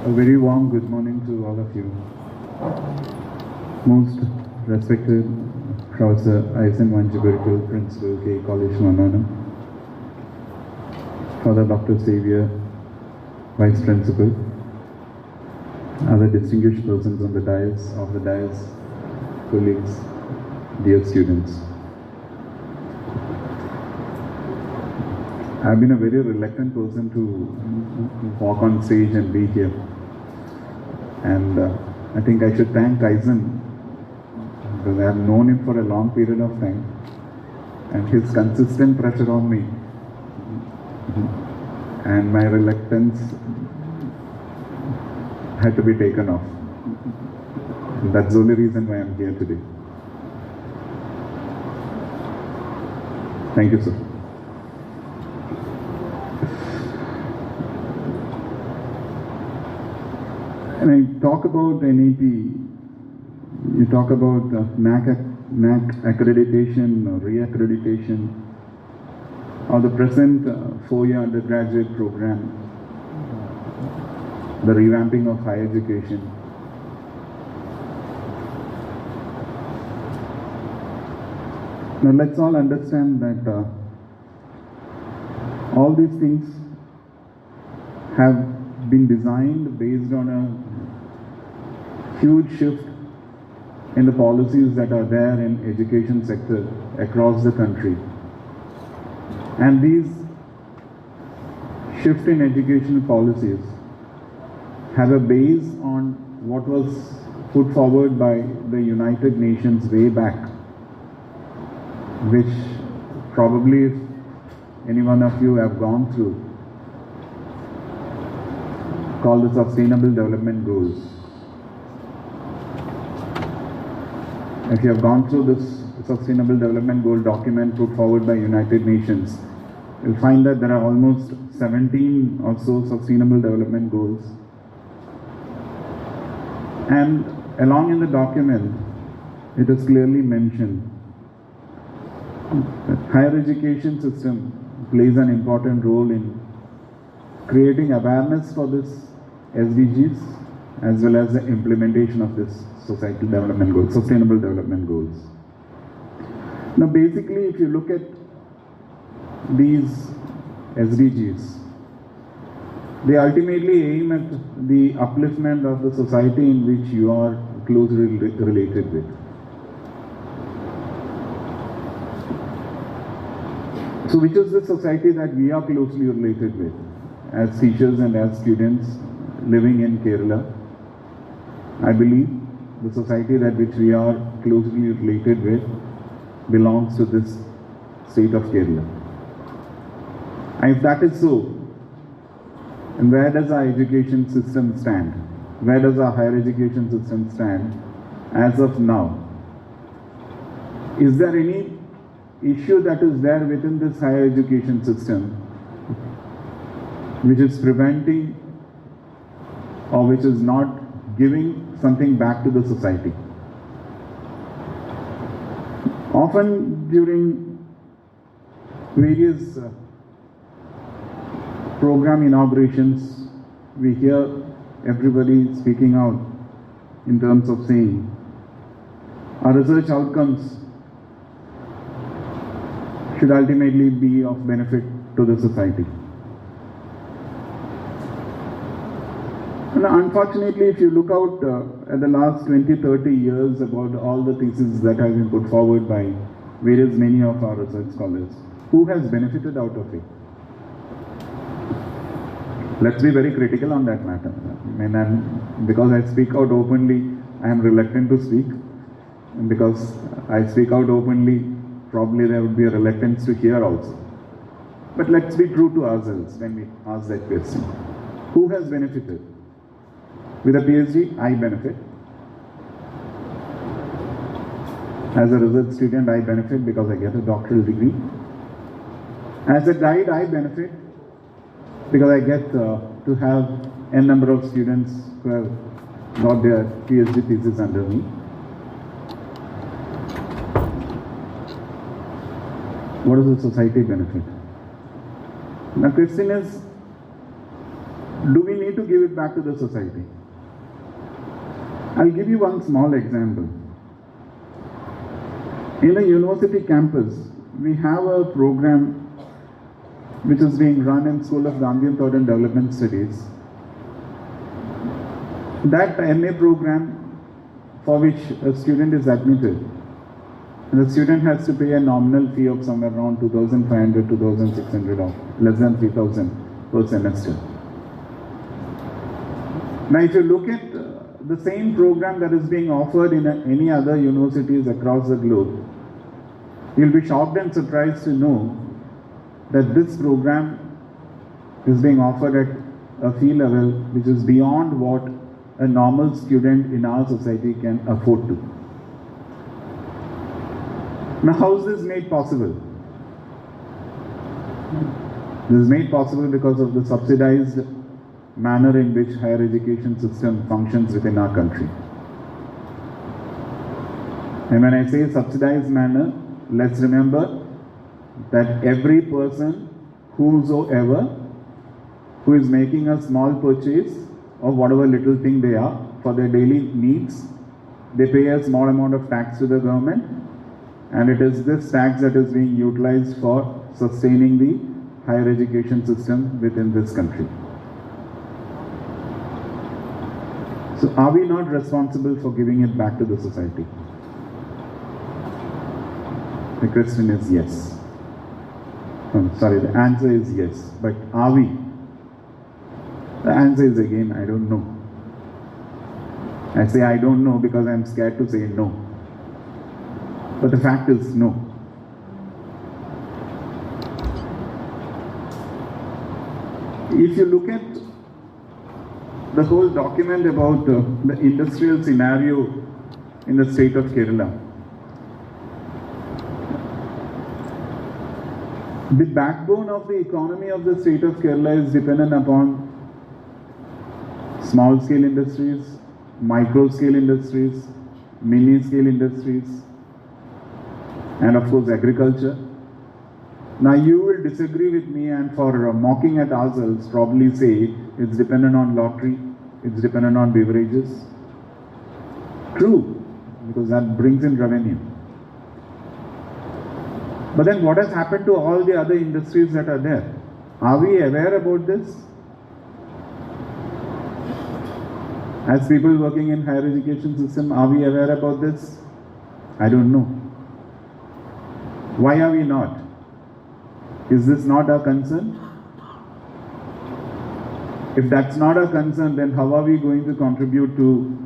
A very warm good morning to all of you. Most respected Professor FYUGP Principal, K. College Mannanam, Father Dr. Xavier, Vice Principal, other distinguished persons on the dais, colleagues, dear students. I've been a very reluctant person to walk on stage and be here. And I think I should thank Kaizen, because I have known him for a long period of time. And his consistent pressure on me and my reluctance had to be taken off. That's the only reason why I'm here today. Thank you, sir. When I talk about NEP, you talk about NAAC accreditation or reaccreditation, or the present 4-year undergraduate program, the revamping of higher education. Now let's all understand that all these things have been designed based on a huge shift in the policies that are there in education sector across the country. And these shift in education policies have a base on what was put forward by the United Nations way back, which probably if any one of you have gone through, called the Sustainable Development Goals. If you have gone through this Sustainable Development Goal document put forward by United Nations, you'll find that there are almost 17 or so Sustainable Development Goals. And along in the document, it is clearly mentioned that higher education system plays an important role in creating awareness for this SDGs as well as the implementation of this Societal Development Goals, Sustainable Development Goals. Now basically, if you look at these SDGs, they ultimately aim at the upliftment of the society in which you are closely related with. So which is the society that we are closely related with as teachers and as students living in Kerala? I believe the society that which we are closely related with belongs to this state of Kerala. And if that is so, and where does our education system stand? Where does our higher education system stand as of now? Is there any issue that is there within this higher education system which is preventing or which is not giving something back to the society? Often during various program inaugurations, we hear everybody speaking out in terms of saying our research outcomes should ultimately be of benefit to the society. And unfortunately, if you look out at the last 20-30 years about all the theses that have been put forward by many of our research scholars, who has benefited out of it? Let's be very critical on that matter. Because I speak out openly, I am reluctant to speak. And because I speak out openly, probably there would be a reluctance to hear also. But let's be true to ourselves when we ask that question. Who has benefited? With a PhD, I benefit. As a research student, I benefit because I get a doctoral degree. As a guide, I benefit because I get to have n number of students who have got their PhD thesis under me. What does the society benefit? The question is, do we need to give it back to the society? I'll give you one small example. In a university campus, we have a program which is being run in School of Gandhian Thought and Development Studies. That MA program for which a student is admitted, the student has to pay a nominal fee of somewhere around 2,500, 2,600 or less than 3,000 per semester. Now if you look at the same program that is being offered in any other universities across the globe, you'll be shocked and surprised to know that this program is being offered at a fee level which is beyond what a normal student in our society can afford to. Now, how is this made possible? This is made possible because of the subsidized manner in which higher education system functions within our country. And when I say subsidized manner, let's remember that every person whosoever who is making a small purchase of whatever little thing they are for their daily needs, they pay a small amount of tax to the government, and it is this tax that is being utilized for sustaining the higher education system within this country. So are we not responsible for giving it back to the society? The question is yes. The answer is yes. But are we? The answer is again, I don't know. I say I don't know because I'm scared to say no. But the fact is no. If you look at the whole document about the industrial scenario in the state of Kerala, the backbone of the economy of the state of Kerala is dependent upon small scale industries, micro scale industries, mini scale industries, and of course agriculture. Now you will disagree with me and for mocking at ourselves probably say it's dependent on lottery, it's dependent on beverages. True, because that brings in revenue. But then what has happened to all the other industries that are there? Are we aware about this? As people working in higher education system, are we aware about this? I don't know. Why are we not? Is this not our concern? If that's not our concern, then how are we going to contribute to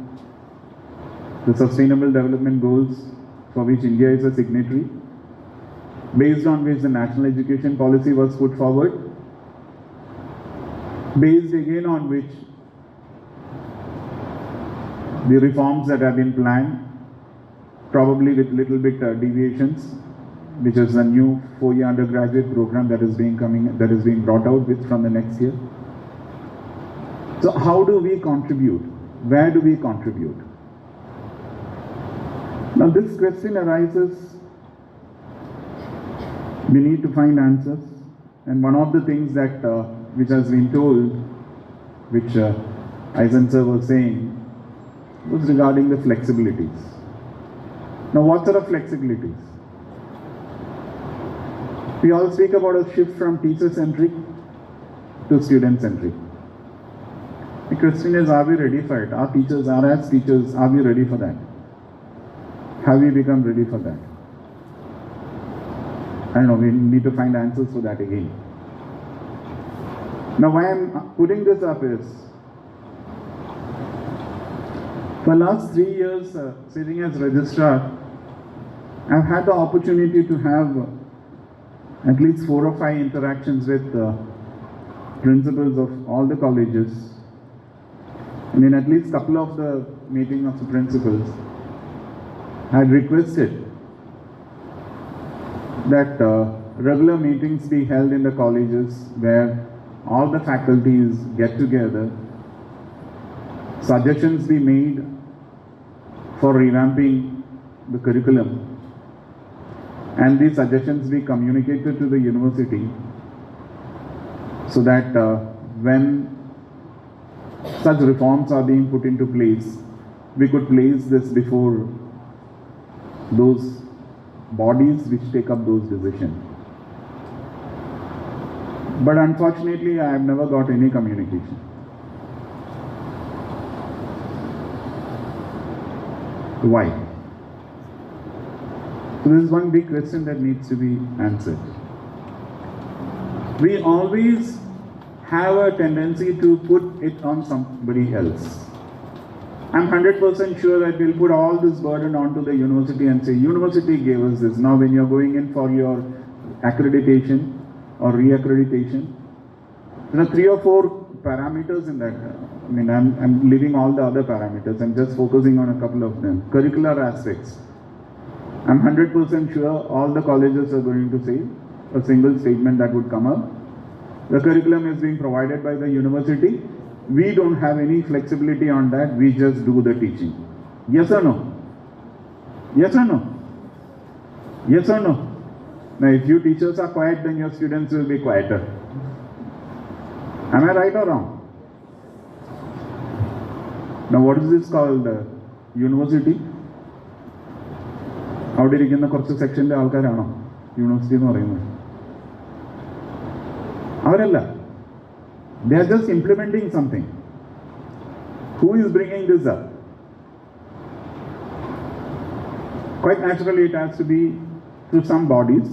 the Sustainable Development Goals for which India is a signatory, based on which the National Education Policy was put forward, based again on which the reforms that have been planned, probably with little bit deviations, which is a new 4-year undergraduate program that is being brought out with from the next year. So how do we contribute? Where do we contribute? Now this question arises, we need to find answers, and one of the things that which has been told, which Eisen sir was saying, was regarding the flexibilities. Now what sort of flexibilities? We all speak about a shift from teacher-centric to student-centric. The question is, are we ready for it? Our teachers are as teachers, are we ready for that? Have we become ready for that? I don't know, we need to find answers for that again. Now why I'm putting this up is, for the last 3 years sitting as registrar, I've had the opportunity to have at least 4 or 5 interactions with principals of all the colleges. And in at least a couple of the meetings of the principals, I had requested that regular meetings be held in the colleges where all the faculties get together, suggestions be made for revamping the curriculum, and these suggestions be communicated to the university so that when such reforms are being put into place, we could place this before those bodies which take up those decisions. But unfortunately, I have never got any communication. Why? So this is one big question that needs to be answered. We always have a tendency to put it on somebody else. I'm 100% sure that we'll put all this burden onto the university and say, university gave us this. Now when you're going in for your accreditation or reaccreditation, there are 3 or 4 parameters in that. I mean, I'm leaving all the other parameters. I'm just focusing on a couple of them. Curricular aspects. I'm 100% sure all the colleges are going to say a single statement that would come up. The curriculum is being provided by the university. We don't have any flexibility on that. We just do the teaching. Yes or no? Yes or no? Yes or no? Now, if you teachers are quiet, then your students will be quieter. Am I right or wrong? Now, what is this called? University? അവിടെ ഇരിക്കുന്ന കുറച്ച് സെക്ഷൻ്റെ ആൾക്കാരാണോ university എന്ന് പറയുന്നത്? അവരല്ല. They are just implementing something. Who is bringing this up? Quite naturally, it has to be through some bodies.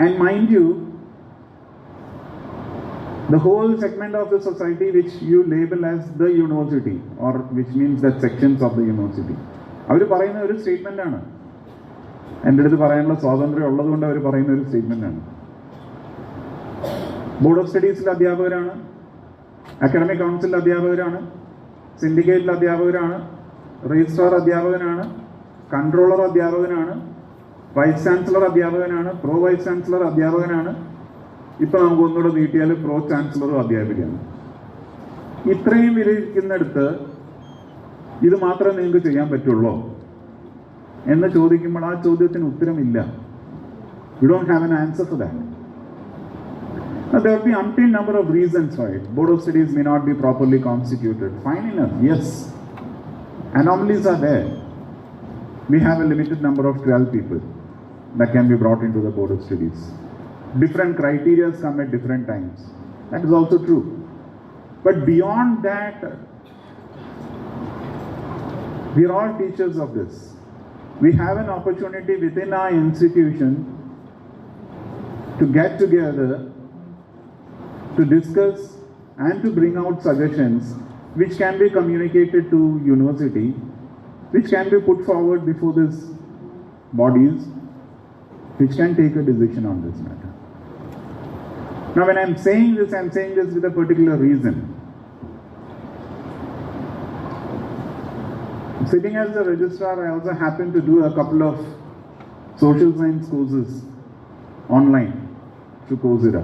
And mind you, the whole segment of the society which you label as the university, or which means that sections of the university, അവർ പറയുന്ന ഒരു statement ആണ്. എൻ്റെ അടുത്ത് പറയാനുള്ള സ്വാതന്ത്ര്യം ഉള്ളതുകൊണ്ട് അവർ പറയുന്ന ഒരു സ്റ്റേറ്റ്മെൻ്റ് ആണ്. ബോർഡ് ഓഫ് സ്റ്റഡീസിലെ അധ്യാപകരാണ്, അക്കാഡമിക് കൗൺസിലിലെ അധ്യാപകരാണ്, സിൻഡിക്കേറ്റിലെ അധ്യാപകരാണ്, രജിസ്ട്രാർ അധ്യാപകനാണ്, കൺട്രോളർ അധ്യാപകനാണ്, വൈസ് ചാൻസലർ അധ്യാപകനാണ്, പ്രോ വൈസ് ചാൻസലർ അധ്യാപകനാണ്, ഇപ്പം നമുക്ക് ഒന്നുകൂടെ നീട്ടിയാൽ പ്രോ ചാൻസലറും അധ്യാപികയാണ്. ഇത്രയും വിലയിരിക്കുന്നിടത്ത് ഇത് മാത്രമേ നിങ്ങൾക്ക് ചെയ്യാൻ പറ്റുള്ളൂ എന്ന് ചോദിക്കുമ്പോൾ ആ ചോദ്യത്തിന് ഉത്തരമില്ല. You don't have an answer for that. Now, there will be umpteen number of reasons for it. Board of Studies may not be properly constituted. Fine enough, yes. Anomalies are there. We have a limited number of 12 people that can be brought into the Board of Studies. Different criteria come at different times. That is also true. But beyond that, we are all teachers of this. We have an opportunity within our institution to get together to discuss and to bring out suggestions which can be communicated to university, which can be put forward before these bodies, which can take a decision on this matter. Now, when I'm saying this with a particular reason. Sitting as a registrar, I also happen to do a couple of social science courses online through Coursera.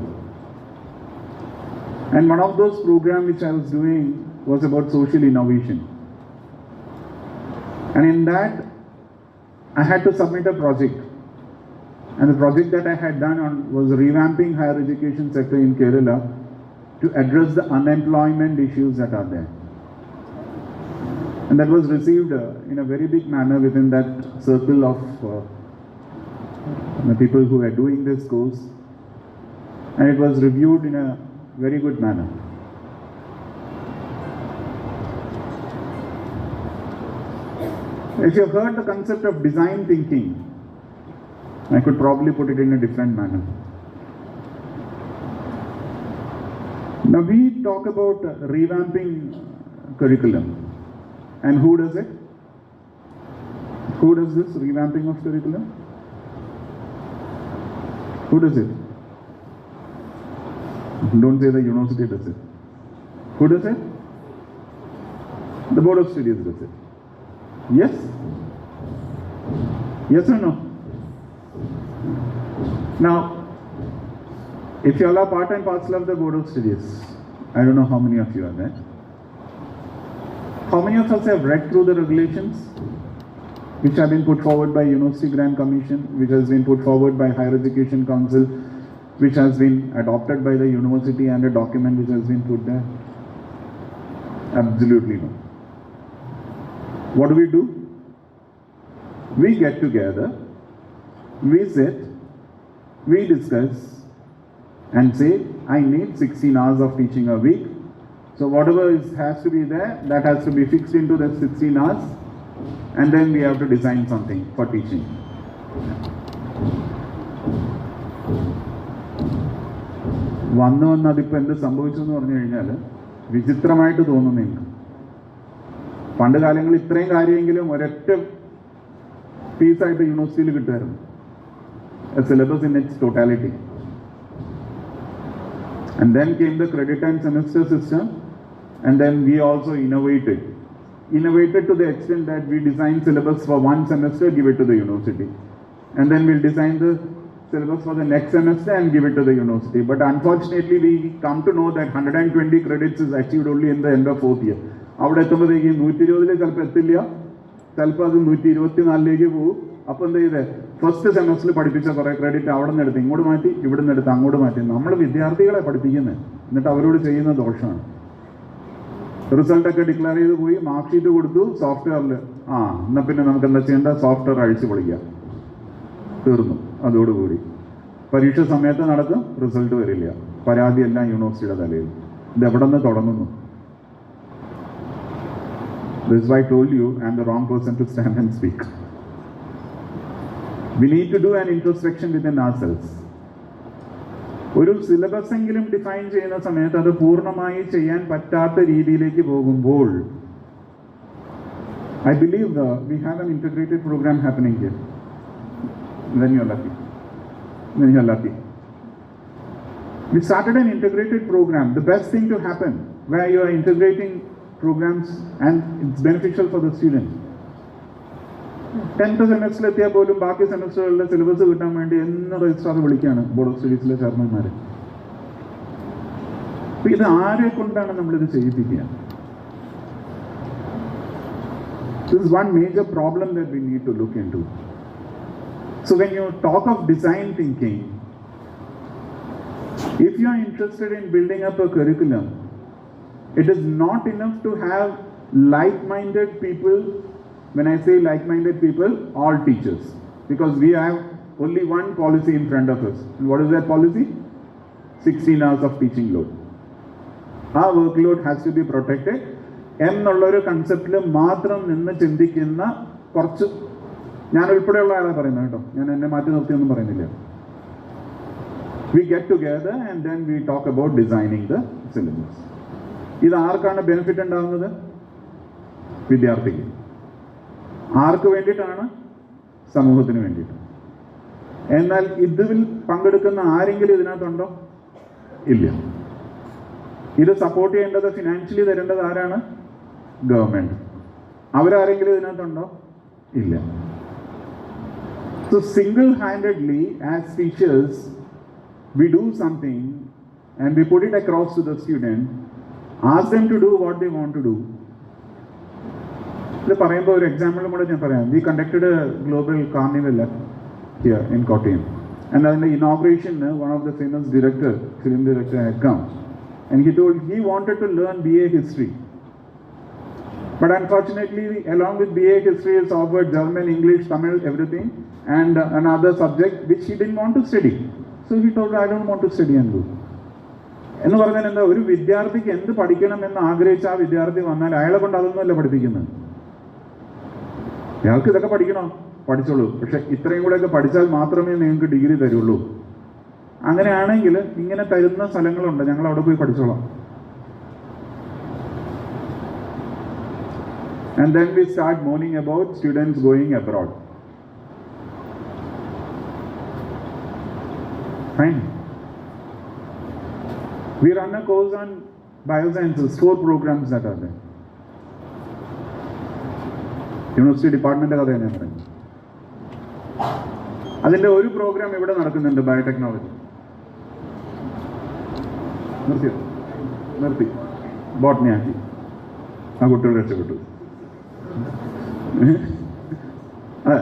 And one of those programs which I was doing was about social innovation. And in that, I had to submit a project. And the project that I had done was revamping higher education sector in Kerala to address the unemployment issues that are there. And that was received in a very big manner within that circle of the people who were doing this course. And it was reviewed in a very good manner. If you have heard the concept of design thinking, I could probably put it in a different manner. Now we talk about revamping curriculum. And who does it? Who does this revamping of curriculum? Who does it? Don't say the university does it. Who does it? The Board of Studies does it. Yes? Yes or no? Now, if you all are part and parcel of the Board of Studies, I don't know how many of you are there. How many of us have read through the regulations which have been put forward by University Grant Commission, which has been put forward by Higher Education Council, which has been adopted by the university, and a document which has been put there? Absolutely no. What do? We get together, we sit, we discuss and say, I need 16 hours of teaching a week. So whatever has to be there, that has to be fixed into the 16 hours, and then we have to design something for teaching. വന്ന് അതിപ്പോൾ എന്ത് സംഭവിച്ചു എന്ന് പറഞ്ഞു കഴിഞ്ഞാൽ വിചിത്രമായിട്ട് തോന്നുന്നു നിങ്ങൾക്ക്. പണ്ട് കാലങ്ങളിൽ ഇത്രയും കാര്യമെങ്കിലും ഒരൊറ്റ പീസായിട്ട് യൂണിവേഴ്സിറ്റിയിൽ കിട്ടുമായിരുന്നു, a syllabus in its totality. And then came the credit and semester system, and then we also innovated to the extent that we designed syllabus for one semester, give it to the university, and then we'll design the syllabus for the next semester and give it to the university. But unfortunately we come to know that 120 credits is achieved only in the end of 4th year. അവിടെ എത്തുമ്പോഴത്തേക്ക് 120 ചിലപ്പോൾ എത്തില്ല, ചിലപ്പോൾ അത് 124 പോകും. അപ്പോൾ എന്താ ചെയ്തേ, first സെമസ്റ്ററിൽ പഠിപ്പിച്ച കുറേ ക്രെഡിറ്റ് അവിടെ നിന്ന് എടുത്ത് ഇങ്ങോട്ട് മാറ്റി, ഇവിടെ നിന്ന് എടുത്ത് അങ്ങോട്ട് മാറ്റി. നമ്മൾ വിദ്യാർത്ഥികളെ പഠിപ്പിക്കുന്നത്, എന്നിട്ട് അവരോട് ചെയ്യുന്ന ദോഷമാണ്. റിസൾട്ടൊക്കെ ഡിക്ലെയർ ചെയ്ത് പോയി, മാർക്ക് ഷീറ്റ് കൊടുത്തു, സോഫ്റ്റ്വെയറിൽ എന്നാൽ പിന്നെ നമുക്ക് എന്താ ചെയ്യേണ്ട, സോഫ്റ്റ്വെയർ അഴിച്ചു പൊളിക്കുക, തീർന്നു. അതോടുകൂടി പരീക്ഷ സമയത്ത് നടക്കും, റിസൾട്ട് വരില്ല, പരാതി എല്ലാം യൂണിവേഴ്സിറ്റിയുടെ തലയിൽ. ഇത് എവിടെ നിന്ന് തുടങ്ങുന്നു? This is why I told you I am the wrong person to stand and speak. We need to do an introspection within ourselves. ഒരു സിലബസ് എങ്കിലും ഡിഫൈൻ ചെയ്യുന്ന സമയത്ത് അത് പൂർണ്ണമായി ചെയ്യാൻ പറ്റാത്ത രീതിയിലേക്ക് പോകുമ്പോൾ, I believe we have an integrated program happening here. Then you're lucky. We started an integrated program. The best thing to happen where you are integrating programs and it's beneficial for the students. 10th സെമസ്റ്ററിൽ എത്തിയാൽ പോലും ബാക്കി സെമസ്റ്ററുകളിലെ syllabus കിട്ടാൻ വേണ്ടി എന്ന് registrar വിളിക്കുകയാണ് board of സ്റ്റഡീസിലെ ചെയർമാൻമാരെ. അപ്പൊ ഇത് ആരെ കൊണ്ടാണ് നമ്മളിത് ചെയ്യിപ്പിക്കുക? This is one major problem that we need to look into. So when you talk of design thinking, if you are interested in building up a curriculum, it is not enough to have like-minded people. When I say like-minded people, all teachers, because we have only one policy in front of us. And what is that policy? 16 hours of teaching load. Our workload has to be protected. എന്നുള്ളൊരു കൺസെപ്റ്റിൽ മാത്രം നിന്ന് ചിന്തിക്കുന്ന കുറച്ച്, ഞാൻ ഉൾപ്പെടെയുള്ള ആളെ പറയുന്നത് കേട്ടോ, ഞാൻ എന്നെ മാറ്റി നിർത്തിയൊന്നും പറയുന്നില്ല. We get together and then we talk about designing the syllabus. ഇത് ആർക്കാണ് ബെനിഫിറ്റ് ഉണ്ടാകുന്നത്? വിദ്യാർത്ഥിക്ക്. ആർക്ക് വേണ്ടിയിട്ടാണ്? സമൂഹത്തിന് വേണ്ടിയിട്ട്. എന്നാൽ ഇതിൽ പങ്കെടുക്കുന്ന ആരെങ്കിലും ഇതിനകത്തുണ്ടോ? ഇല്ല. ഇത് സപ്പോർട്ട് ചെയ്യേണ്ടത്, ഫിനാൻഷ്യലി തരേണ്ടത് ആരാണ്? ഗവൺമെന്റ്. അവരാരെങ്കിലും ഇതിനകത്തുണ്ടോ? ഇല്ല. So single-handedly as teachers we do something and we put it across to the student, ask them to do what they want to do. ഇത് പറയുമ്പോൾ ഒരു എക്സാമ്പിളും കൂടെ ഞാൻ പറയാം. We conducted a global carnival here in Kottayam, and അതിൻ്റെ ഇനോഗ്രേഷന് one of the famous film director had come, and he told he wanted to learn BA history, but unfortunately along with BA history is offered German, English, Tamil, everything, and another subject which he didn't want to study. So he told, I don't want to study and do. എന്ന് പറഞ്ഞാൽ എന്താ, ഒരു വിദ്യാർത്ഥിക്ക് എന്ത് പഠിക്കണം എന്ന് ആഗ്രഹിച്ച ആ വിദ്യാർത്ഥി വന്നാൽ അയാളെ കൊണ്ട് അതൊന്നുമല്ല പഠിപ്പിക്കുന്നത്. അയാൾക്ക് ഇതൊക്കെ പഠിക്കണോ? പഠിച്ചോളൂ, പക്ഷെ ഇത്രയും കൂടെയൊക്കെ പഠിച്ചാൽ മാത്രമേ നിങ്ങൾക്ക് ഡിഗ്രി തരുള്ളൂ. അങ്ങനെയാണെങ്കിൽ ഇങ്ങനെ തരുന്ന സ്ഥലങ്ങളുണ്ട്, ഞങ്ങൾ അവിടെ പോയി പഠിച്ചോളാം. And then we start moaning about students going abroad. Fine. We run a course on biosciences, 4 programs that are there. University department കഥ ഞാൻ പറയുന്നത്. അതിന്റെ ഒരു പ്രോഗ്രാം ഇവിടെ നടക്കുന്നുണ്ട്, ബയോടെക്നോളജി. നിർത്തി ബോട്ടണി ആക്കി. ആ കുട്ടികൾ രക്ഷപ്പെട്ടു. അതെ.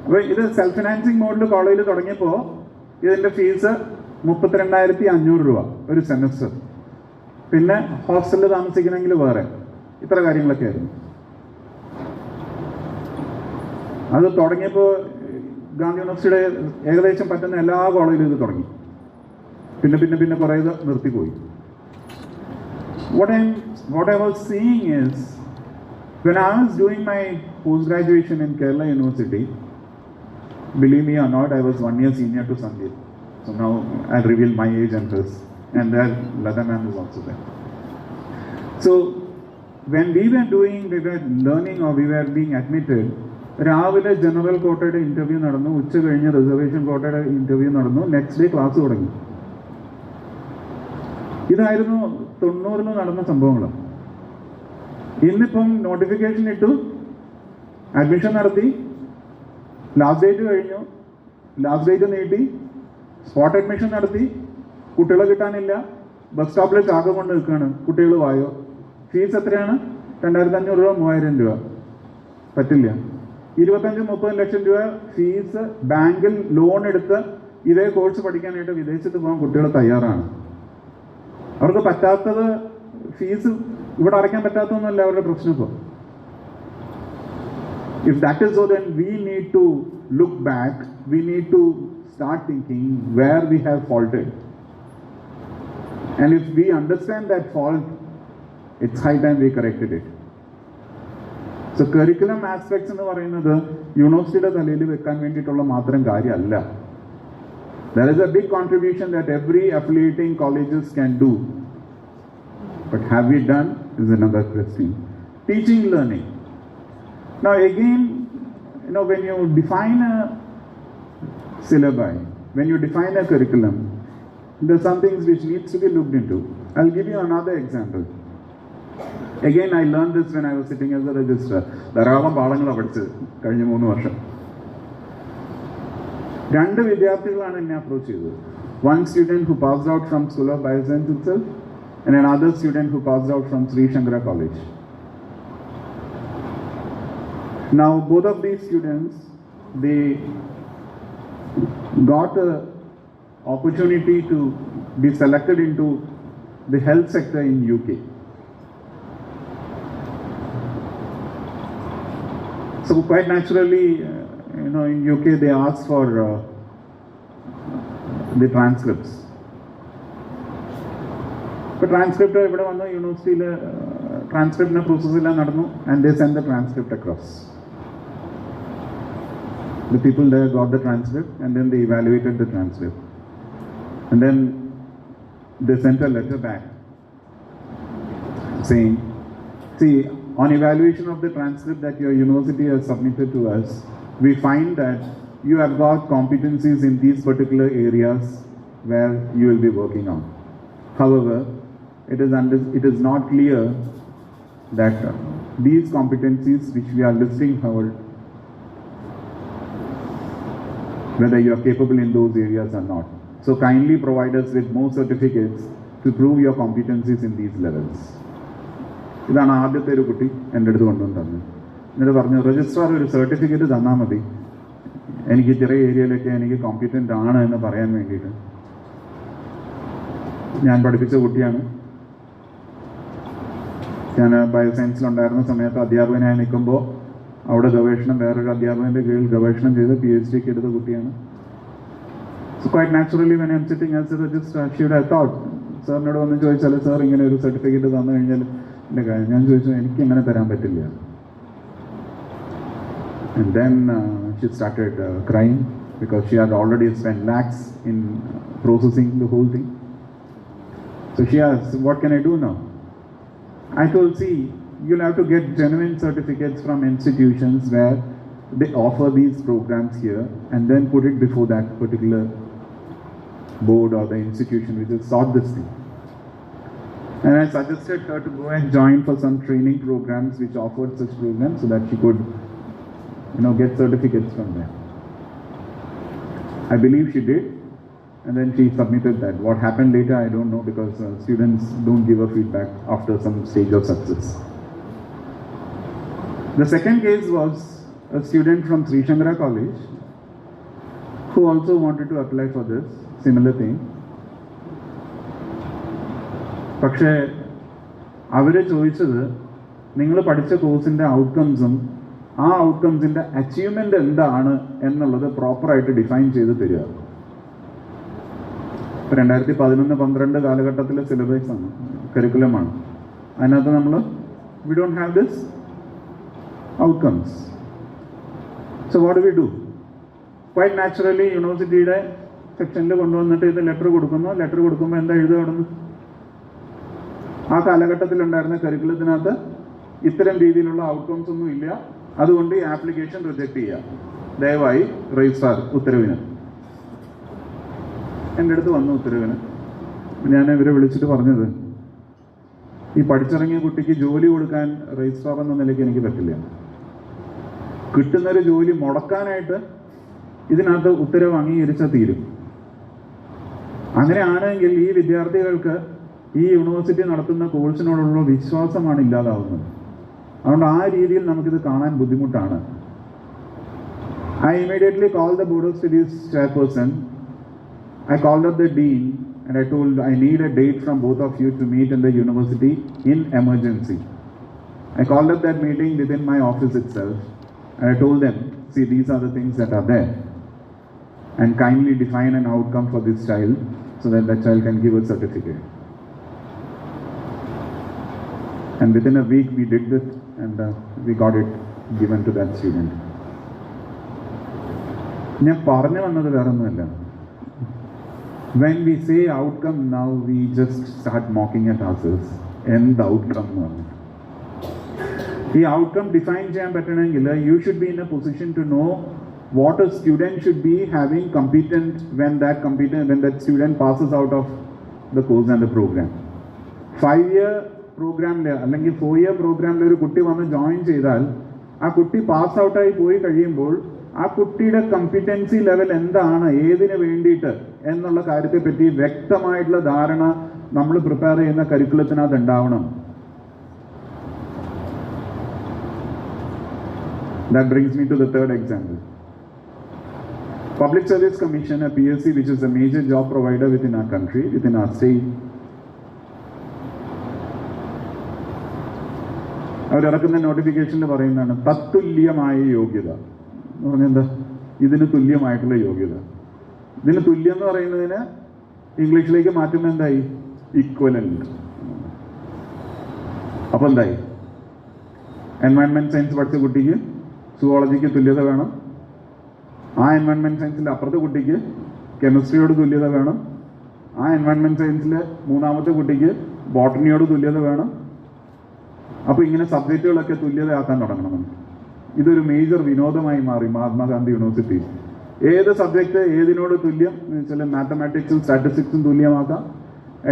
അപ്പൊ ഇത് സെൽഫ് ഫിനാൻസിങ് മോഡിൽ കോളേജിൽ തുടങ്ങിയപ്പോൾ ഇതിന്റെ ഫീസ് 32,500 രൂപ ഒരു സെമസ്റ്റർ. പിന്നെ ഹോസ്റ്റലിൽ താമസിക്കണമെങ്കിൽ വേറെ, ഇത്ര കാര്യങ്ങളൊക്കെ ആയിരുന്നു. അത് തുടങ്ങിയപ്പോൾ ഗാന്ധി യൂണിവേഴ്സിറ്റിയുടെ ഏകദേശം പറ്റുന്ന എല്ലാ കോളേജിലും ഇത് തുടങ്ങി. പിന്നെ പിന്നെ പിന്നെ കുറേ ഇത് നിർത്തിപ്പോയി. What I was seeing is, when I was doing my post-graduation in Kerala University, believe me or not, I was 1 year senior to Sandeep. So now I'll reveal my age and his. And there, Lada ma'am is also there. So when we were learning or we were being admitted, രാവിലെ general കോട്ടയുടെ interview നടന്നു, ഉച്ച കഴിഞ്ഞ് reservation കോട്ടയുടെ interview നടന്നു, next day class തുടങ്ങി. ഇതായിരുന്നു 90 നടന്ന സംഭവങ്ങൾ. ഇന്നിപ്പം നോട്ടിഫിക്കേഷൻ ഇട്ടു, അഡ്മിഷൻ നടത്തി, ലാസ്റ്റ് ഡേറ്റ് കഴിഞ്ഞു, ലാസ്റ്റ് ഡേറ്റ് നീട്ടി, സ്പോട്ട് അഡ്മിഷൻ നടത്തി, കുട്ടികളെ കിട്ടാനില്ല, ബസ് സ്റ്റോപ്പിൽ ചാക്ക കൊണ്ട് നിൽക്കുകയാണ്, കുട്ടികൾ വായോ. ഫീസ് എത്രയാണ്? 2500 രൂപ 3000 രൂപ. പറ്റില്ല. 25-30 ലക്ഷം രൂപ ഫീസ് ബാങ്കിൽ ലോൺ എടുത്ത് ഇതേ കോഴ്സ് പഠിക്കാനായിട്ട് വിദേശത്ത് പോകാൻ കുട്ടികൾ തയ്യാറാണ്. അവർക്ക് പറ്റാത്തത് ഫീസ് ഇവിടെ അടയ്ക്കാൻ പറ്റാത്തതൊന്നുമല്ല അവരുടെ പ്രശ്നം. ഇപ്പോൾ if that is so, then we need to look back, we need to start thinking where we have faulted, and if we understand that fault, it's high time we corrected it. So curriculum aspects എന്ന് പറയുന്നത് യൂണിവേഴ്സിറ്റിയുടെ തലയിൽ വെക്കാൻ വേണ്ടിയിട്ടുള്ള മാത്രം കാര്യമല്ല. There is a big contribution that every affiliating colleges can do. But have we done is another question. Teaching, learning. Now again, when you define a syllabi, when you define a curriculum, there are some things which needs to be looked into. I'll give you another example. Again, I learned this when I was sitting as a registrar. ധാരാളം പാഠങ്ങളാണ് പഠിച്ചത് കഴിഞ്ഞ 3 വർഷം. 2 വിദ്യാർത്ഥികളാണ് എന്നെ approach ചെയ്തത്. One student who passed out from School of Bioscience itself, and another student who passed out from Sri Shankara College. Now, both of these students, they got an opportunity to be selected into the health sector in UK. So quite naturally, in UK they ask for the transcripts. But transcript ഇവിടെ വന്നു, യൂണിവേഴ്സിറ്റിയിൽ ട്രാൻസ്ക്രിപ്റ്റിൻ്റെ process എല്ലാം നടന്നു, and they send the transcript across. The people there got the transcript, and then they evaluated the transcript, and then they sent a letter back saying, see, on evaluation of the transcript that your university has submitted to us, we find that you have got competencies in these particular areas where you will be working on. However, it is not clear that these competencies which we are listing, whether you are capable in those areas or not. So kindly provide us with more certificates to prove your competencies in these levels. ഇതാണ് ആദ്യത്തെ ഒരു കുട്ടി എൻ്റെ അടുത്ത് കൊണ്ടുവന്ന് തന്നത്. എന്നിട്ട് പറഞ്ഞു, രജിസ്ട്രാർ ഒരു സർട്ടിഫിക്കറ്റ് തന്നാൽ മതി, എനിക്ക് ചെറിയ ഏരിയയിലൊക്കെ എനിക്ക് കോമ്പിറ്റൻ്റ് ആണ് എന്ന് പറയാൻ വേണ്ടിയിട്ട്. ഞാൻ പഠിപ്പിച്ച കുട്ടിയാണ്. ഞാൻ ബയോസയൻസിലുണ്ടായിരുന്ന സമയത്ത് അധ്യാപകനായി നിൽക്കുമ്പോൾ അവിടെ ഗവേഷണം, വേറൊരു അധ്യാപകൻ്റെ കീഴിൽ ഗവേഷണം ചെയ്ത് PhD എടുത്ത കുട്ടിയാണ്. So quite naturally when I'm sitting as a registrar, she would have thought, സാറിനോട് വന്ന് ചോദിച്ചാൽ സാർ ഇങ്ങനെ ഒരു സർട്ടിഫിക്കറ്റ് തന്നു കഴിഞ്ഞാൽ എൻ്റെ കാര്യം. ഞാൻ ചോദിച്ചു, എനിക്ക് ഇങ്ങനെ തരാൻ പറ്റില്ല. And then she started crying because she had already spent lakhs in processing the whole thing. So she asked, what can I do now? I told, see, you'll have to get genuine certificates from institutions where they offer these programs here, and then put it before that particular board or the institution which has sought this thing. And I suggested her to go and join for some training programs which offered such programs so that she could, get certificates from them. I believe she did, and then she submitted that. What happened later, I don't know, because students don't give a feedback after some stage of success. The second case was a student from Sri Shankara College who also wanted to apply for this similar thing. പക്ഷേ അവർ ചോദിച്ചത് നിങ്ങൾ പഠിച്ച കോഴ്സിൻ്റെ ഔട്ട്കംസും ആ ഔട്ട്കംസിൻ്റെ achievement എന്താണ് എന്നുള്ളത് പ്രോപ്പറായിട്ട് define ചെയ്ത് തരിക. 2011-12 കാലഘട്ടത്തിലെ സിലബസാണ്, കരിക്കുലമാണ്. അതിനകത്ത് നമ്മൾ we don't have this outcomes. So what we do? Quite naturally യൂണിവേഴ്സിറ്റിയുടെ സെക്ഷനിൽ കൊണ്ടുവന്നിട്ട് ഇത് ലെറ്റർ കൊടുക്കുന്നു. ലെറ്റർ കൊടുക്കുമ്പോൾ എന്താ എഴുതുക? അവിടെ ആ കാലഘട്ടത്തിലുണ്ടായിരുന്ന കരിക്കുലത്തിനകത്ത് ഇത്തരം രീതിയിലുള്ള ഔട്ട്കംസ് ഒന്നും ഇല്ല, അതുകൊണ്ട് ഈ ആപ്ലിക്കേഷൻ റിജക്റ്റ് ചെയ്യുക, ദയവായി രജിസ്ട്രാർ ഉത്തരവിന്. എൻ്റെ അടുത്ത് വന്നു ഉത്തരവിന്. ഞാൻ ഇവരെ വിളിച്ചിട്ട് പറഞ്ഞത്, ഈ പഠിച്ചിറങ്ങിയ കുട്ടിക്ക് ജോലി കൊടുക്കാൻ രജിസ്ട്രാർ എന്ന നിലയ്ക്ക് എനിക്ക് പറ്റില്ല. കിട്ടുന്നൊരു ജോലി മുടക്കാനായിട്ട് ഇതിനകത്ത് ഉത്തരവ് അംഗീകരിച്ചാൽ തീരും. അങ്ങനെയാണെങ്കിൽ ഈ വിദ്യാർത്ഥികൾക്ക് ഈ യൂണിവേഴ്സിറ്റി നടത്തുന്ന കോഴ്സിനോടുള്ള വിശ്വാസമാണ് ഇല്ലാതാവുന്നത്. അതുകൊണ്ട് ആ രീതിയിൽ നമുക്കിത് കാണാൻ ബുദ്ധിമുട്ടാണ്. I immediately called the Board of Studies chairperson. I called up the dean and I told I need a date from both of you to meet in the university in emergency. I called up that meeting within my office itself and I told them, see, these are the things that are there, and kindly define an outcome for this child so that the child can give a certificate. And within a week we did this and we got it given to that student. ഞാൻ പറഞ്ഞു വന്നത് വേറൊന്നുമല്ല. When we say outcome now, we just start mocking at ourselves. എന്ത് outcome എന്ന് പറഞ്ഞു? ഈ outcome define ചെയ്യാൻ പറ്റണമെങ്കിൽ you should be in a position to know what a student should be having competent when that student passes out of the course and the program. 5-year പ്രോഗ്രാമിൽ അല്ലെങ്കിൽ 4-year പ്രോഗ്രാമിൽ ഒരു കുട്ടി വന്ന് ജോയിൻ ചെയ്താൽ ആ കുട്ടി പാസ് ഔട്ടായി പോയി കഴിയുമ്പോൾ ആ കുട്ടിയുടെ കമ്പിറ്റൻസി ലെവൽ എന്താണ്, ഏതിനു വേണ്ടിയിട്ട് എന്നുള്ള കാര്യത്തെപ്പറ്റി വ്യക്തമായിട്ടുള്ള ധാരണ നമ്മൾ പ്രിപ്പയർ ചെയ്യുന്ന കരിക്കുലത്തിനകത്ത് ഉണ്ടാവണം. That brings me to the third example. Public Service Commission, a PSC, which is a major job provider within our country, within our state. അവരിറക്കുന്ന നോട്ടിഫിക്കേഷനിൽ പറയുന്നതാണ് തത്തുല്യമായ യോഗ്യത എന്ന് പറഞ്ഞാൽ എന്താ? ഇതിന് തുല്യമായിട്ടുള്ള യോഗ്യത. ഇതിന് തുല്യം എന്ന് പറയുന്നതിന് ഇംഗ്ലീഷിലേക്ക് മാറ്റുമ്പോൾ എന്തായി? ഈക്വലന്റ്. അപ്പോൾ എന്തായി? എൻവയൺമെന്റ് സയൻസ് പഠിച്ച കുട്ടിക്ക് സുവോളജിക്ക് തുല്യത വേണം. ആ എൻവയൺമെന്റ് സയൻസിൻ്റെ അപ്പുറത്തെ കുട്ടിക്ക് കെമിസ്ട്രിയോട് തുല്യത വേണം. ആ എൻവയൺമെന്റ് സയൻസിലെ മൂന്നാമത്തെ കുട്ടിക്ക് ബോട്ടണിയോട് തുല്യത വേണം. അപ്പോൾ ഇങ്ങനെ സബ്ജക്റ്റുകളൊക്കെ തുല്യതയാക്കാൻ തുടങ്ങണം. ഇതൊരു മേജർ വിനോദമായി മാറി മഹാത്മാഗാന്ധി യൂണിവേഴ്സിറ്റി. ഏത് സബ്ജക്റ്റ് ഏതിനോട് തുല്യം എന്ന് വെച്ചാൽ മാത്തമാറ്റിക്സും സ്റ്റാറ്റിസ്റ്റിക്സും തുല്യമാക്കാം,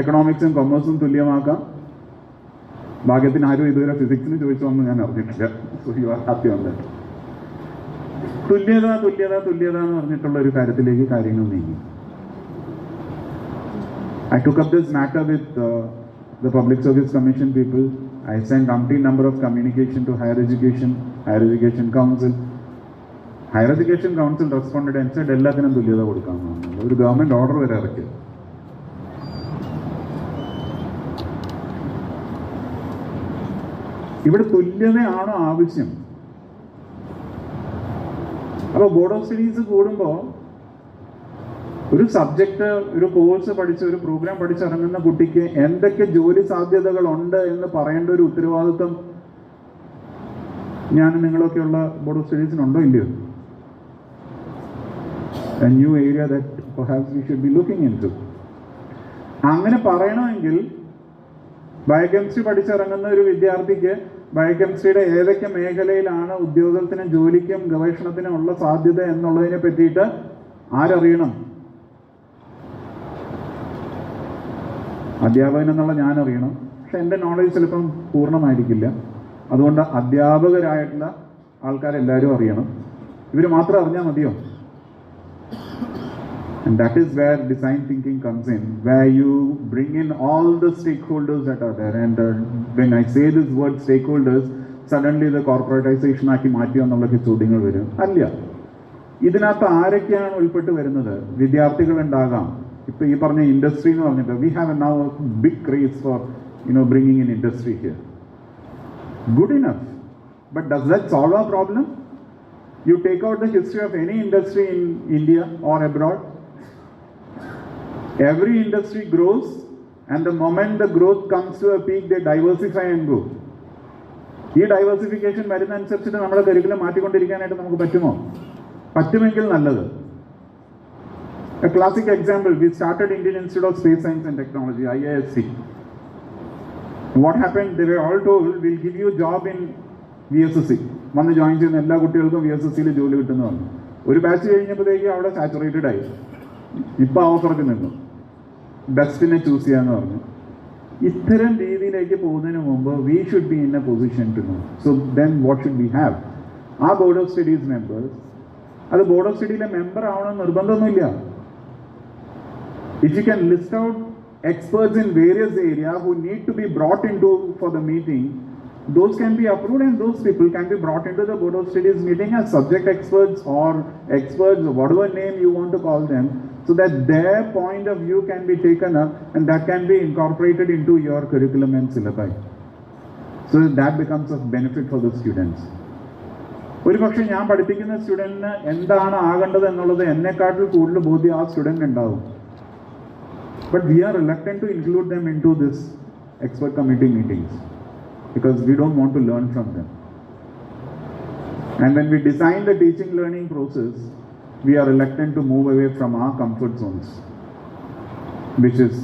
എക്കണോമിക്സും കൊമേഴ്സും തുല്യമാക്കാം. ഭാഗ്യത്തിന് ആരും ഇതുവരെ ഫിസിക്സിന് ചോദിച്ചൊന്നും ഞാൻ അറിഞ്ഞിട്ടില്ല. So you are happy on that. തുല്യത തുല്യത തുല്യത എന്ന് പറഞ്ഞിട്ടുള്ള ഒരു കാര്യത്തിലേക്ക് കാര്യങ്ങൾ നീങ്ങി. I took up this matter with the Public Service Commission people. I sent umpteen number of communication to Higher Education Council. Higher Education Council responded and said എല്ലാത്തിനും തുല്യത കൊടുക്കാമെന്നാണ്. ഒരു ഗവൺമെന്റ് ഓർഡർ വരെ ഇറക്കി. ഇവിടെ തുല്യതയാണോ ആവശ്യം? അപ്പോൾ ബോർഡ് ഓഫ് സ്റ്റഡീസ് കൂടുമ്പോൾ ഒരു സബ്ജക്റ്റ്, ഒരു കോഴ്സ് പഠിച്ച്, ഒരു പ്രോഗ്രാം പഠിച്ചിറങ്ങുന്ന കുട്ടിക്ക് എന്തൊക്കെ ജോലി സാധ്യതകളുണ്ട് എന്ന് പറയേണ്ട ഒരു ഉത്തരവാദിത്വം ഞാൻ നിങ്ങളൊക്കെയുള്ള ബോർഡ് ഓഫ് സ്റ്റഡീസിനുണ്ടോ ഇല്ലയോ? A new area that perhaps we should be looking into. അങ്ങനെ പറയണമെങ്കിൽ ബയോകെമിസ്ട്രി പഠിച്ചിറങ്ങുന്ന ഒരു വിദ്യാർത്ഥിക്ക് ബയോകെമിസ്ട്രിയുടെ ഏതൊക്കെ മേഖലയിലാണ് ഉദ്യോഗത്തിനും ജോലിക്കും ഗവേഷണത്തിനും ഉള്ള സാധ്യത എന്നുള്ളതിനെ പറ്റിയിട്ട് ആരറിയണം? അധ്യാപകൻ എന്നുള്ള ഞാൻ അറിയണം. പക്ഷെ എൻ്റെ നോളജ് ചിലപ്പം പൂർണ്ണമായിരിക്കില്ല. അതുകൊണ്ട് അധ്യാപകരായിട്ടുള്ള ആൾക്കാരെല്ലാവരും അറിയണം. ഇവർ മാത്രം അറിഞ്ഞാൽ മതിയോ? And that is where design thinking comes in, where you bring in all the stakeholders that are there. And when I say this word stakeholders, suddenly the corporatization ആക്കി മാറ്റിയോ എന്നുള്ളൊക്കെ ചോദ്യങ്ങൾ വരും. അല്ല, ഇതിനകത്ത് ആരൊക്കെയാണ് ഉൾപ്പെട്ട് വരുന്നത്? വിദ്യാർത്ഥികൾ ഉണ്ടാകാം. ഇപ്പൊ ഈ പറഞ്ഞ ഇൻഡസ്ട്രി എന്ന് പറഞ്ഞിട്ട് we have now a big craze for bringing in industry here. Good enough. But does that solve our problem? You take out the history of any industry in India or abroad. Every industry grows, and the moment the growth comes to a peak, they diversify and go. This diversification വരുന്നതനുസരിച്ചിട്ട് നമ്മുടെ curriculum മാറ്റിക്കൊണ്ടിരിക്കാനായിട്ട് നമുക്ക് പറ്റുമോ? പറ്റുമെങ്കിൽ നല്ലത്. A classic example, we started Indian Institute of Space Science and Technology, IISC. What happened? They were all told, we'll give you a job in VSSC. വന്ന് join ചെയ്യുന്ന എല്ലാ കുട്ടികൾക്കും VSSCയിൽ ജോലി കിട്ടുന്നതാണ്. ഒരു ബാച്ച് കഴിഞ്ഞപ്പോഴത്തേക്ക് അവിടെ സാച്ചുറേറ്റഡ് ആയി. ഇപ്പം ഓഫർക്ക് നിന്നു. ബെസ്റ്റിനെ ചൂസ് ചെയ്യാന്ന് പറഞ്ഞു. ഇത്തരം രീതിയിലേക്ക് പോകുന്നതിന് മുമ്പ് we should be in a position to know. So then what should we have? Our Board of Studies members, അത് ബോർഡ് ഓഫ് സ്റ്റഡിയിലെ മെമ്പർ ആവണമെന്ന് നിർബന്ധമൊന്നുമില്ല. If you can list out experts in various areas who need to be brought into for the meeting, those can be approved and those people can be brought into the Board of Studies meeting as subject experts or experts, whatever name you want to call them, so that their point of view can be taken up and that can be incorporated into your curriculum and syllabi. So that becomes of benefit for the students. ഒരു പക്ഷേ ഞാൻ പഠിപ്പിക്കുന്ന സ്റ്റുഡൻറ്റിന് എന്താണ് ആകേണ്ടത് എന്നുള്ളത് എന്നെക്കാട്ടിൽ കൂടുതൽ ബോധ്യം ആ student ഉണ്ടാവും. But we are reluctant to include them into this expert committee meetings because we don't want to learn from them. And when we design the teaching learning process, we are reluctant to move away from our comfort zones, which is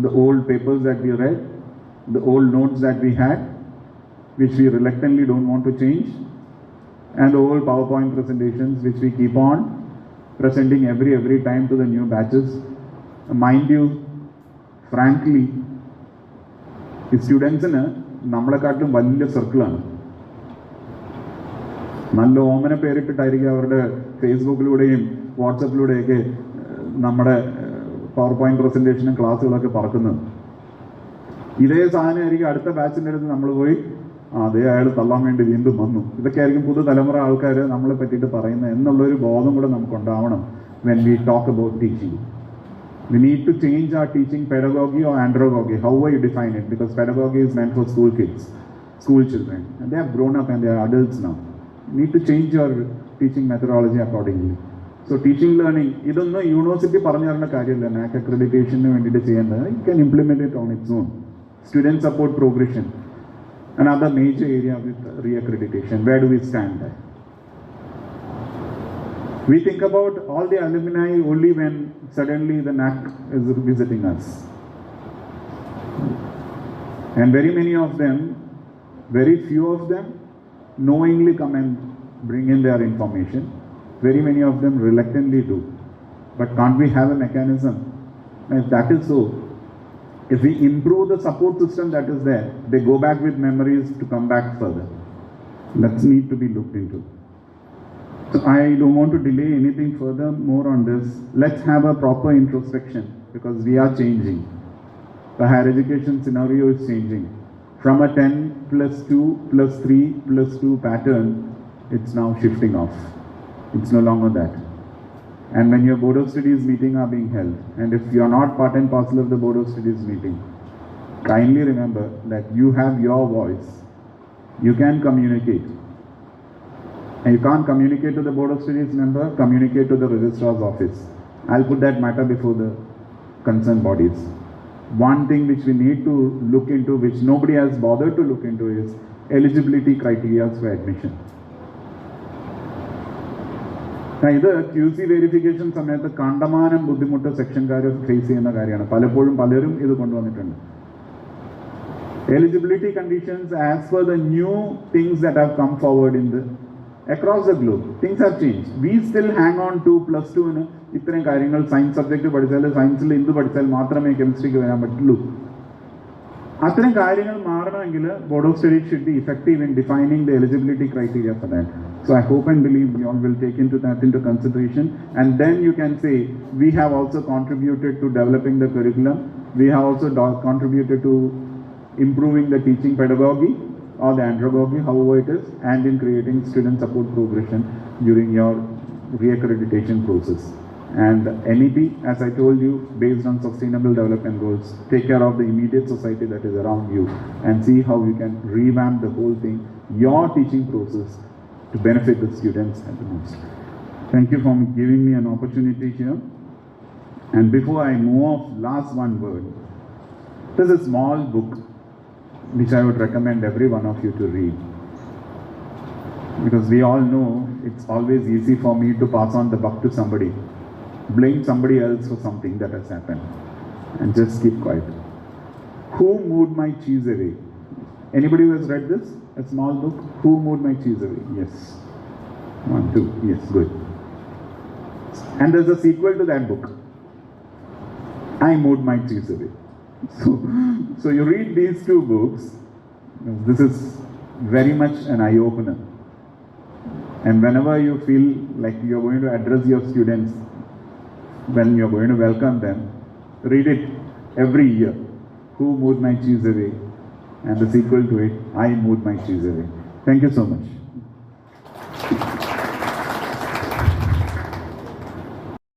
the old papers that we read, the old notes that we had, which we reluctantly don't want to change, and the old PowerPoint presentations which we keep on presenting every time to the new batches. Mind you, frankly, the students in നമ്മളെക്കാട്ടിലും വലിയ സർക്കിളാണ്. നല്ല ഓമന പേരിട്ടിട്ടായിരിക്കും അവരുടെ ഫേസ്ബുക്കിലൂടെയും വാട്സപ്പിലൂടെയൊക്കെ നമ്മുടെ power point പ്രസന്റേഷനും ക്ലാസ്സുകളൊക്കെ പറക്കുന്നത്. ഇതേ സാധനമായിരിക്കും അടുത്ത ബാച്ചിൻ്റെ അടുത്ത് നമ്മൾ പോയി അതേ അയാൾ തള്ളാൻ വേണ്ടി വീണ്ടും വന്നു. ഇതൊക്കെ ആയിരിക്കും പുതുതലമുറ ആൾക്കാർ നമ്മളെ പറ്റിയിട്ട് പറയുന്നത് എന്നുള്ളൊരു ബോധം കൂടെ നമുക്കുണ്ടാവണം when we talk about teaching. We need to change our teaching pedagogy or andragogy, however you define it, because pedagogy is meant for school kids, school children, and they have grown up and they are adults now. You need to change your teaching methodology accordingly. So teaching learning, ഇതൊന്നും university പറഞ്ഞു തരുന്ന കാര്യമില്ല. NAAC accreditation വേണ്ടിയിട്ട് ചെയ്യേണ്ടത്. You can implement it on its own. Student support progression, another major area with reaccreditation. Where do we stand there? We think about all the alumni only when suddenly the NAAC is visiting us. And very many of them, very few of them, knowingly come and bring in their information. Very many of them reluctantly do. But can't we have a mechanism? And if that is so, if we improve the support system that is there, they go back with memories to come back further. That need to be looked into. So I don't want to delay anything further more on this. Let's have a proper introspection because we are changing. The higher education scenario is changing. From a 10 plus 2 plus 3 plus 2 pattern, it's now shifting off. It's no longer that. And when your Board of Studies meeting are being held, and if you are not part and parcel of the Board of Studies meeting, kindly remember that you have your voice. You can communicate. And you can't communicate to the Board of Studies member, communicate to the Registrar's office. I'll put that matter before the concerned bodies. One thing which we need to look into, which nobody has bothered to look into, is eligibility criteria for admission. ഇത് QC verification സമയത്ത് കണ്ടമാനം ബുദ്ധിമുട്ട് സെക്ഷൻകാർ face ചെയ്യുന്ന കാര്യമാണ്. പലപ്പോഴും പലരും ഇത് കൊണ്ടുവന്നിട്ടുണ്ട്. Eligibility conditions as per the new things that have come forward in the across the globe, things have changed. We still hang on to plus 2 in ഇത്രയും കാര്യങ്ങൾ സയൻസ് സബ്ജക്റ്റ് പഠിച്ചാൽ സയൻസിൽ എന്ത് പഠിച്ചാൽ മാത്രമേ കെമിസ്ട്രിക്ക് വരാൻ പറ്റുള്ളൂ. അത്തരം കാര്യങ്ങൾ മാറണമെങ്കിൽ Board of Studies should be effective in defining the eligibility criteria for that. So I hope and believe you all will take into consideration, and then you can say we have also contributed to developing the curriculum. We have also contributed to improving the teaching pedagogy or the andragogy, however it is, and in creating student support progression during your reaccreditation process. And NEP, as I told you, based on sustainable development goals, take care of the immediate society that is around you and see how you can revamp the whole thing, your teaching process, to benefit the students at the most. Thank you for giving me an opportunity here. And before I move off, last one word. There's a small book which I would recommend every one of you to read. Because we all know it's always easy for me to pass on the buck to somebody, blame somebody else for something that has happened, and just keep quiet. Who Moved My Cheese Away? Anybody who has read this? A small book? Who Moved My Cheese Away? Yes. 1, 2. Yes, good. And there's a sequel to that book. I Moved My Cheese Away. So you read these two books. This is very much an eye-opener. And whenever you feel like you're going to address your students, when you're going to welcome them, read it every year. Who Moved My Cheese Away? And the sequel to it, I Moved My Cheese Away. Thank you so much.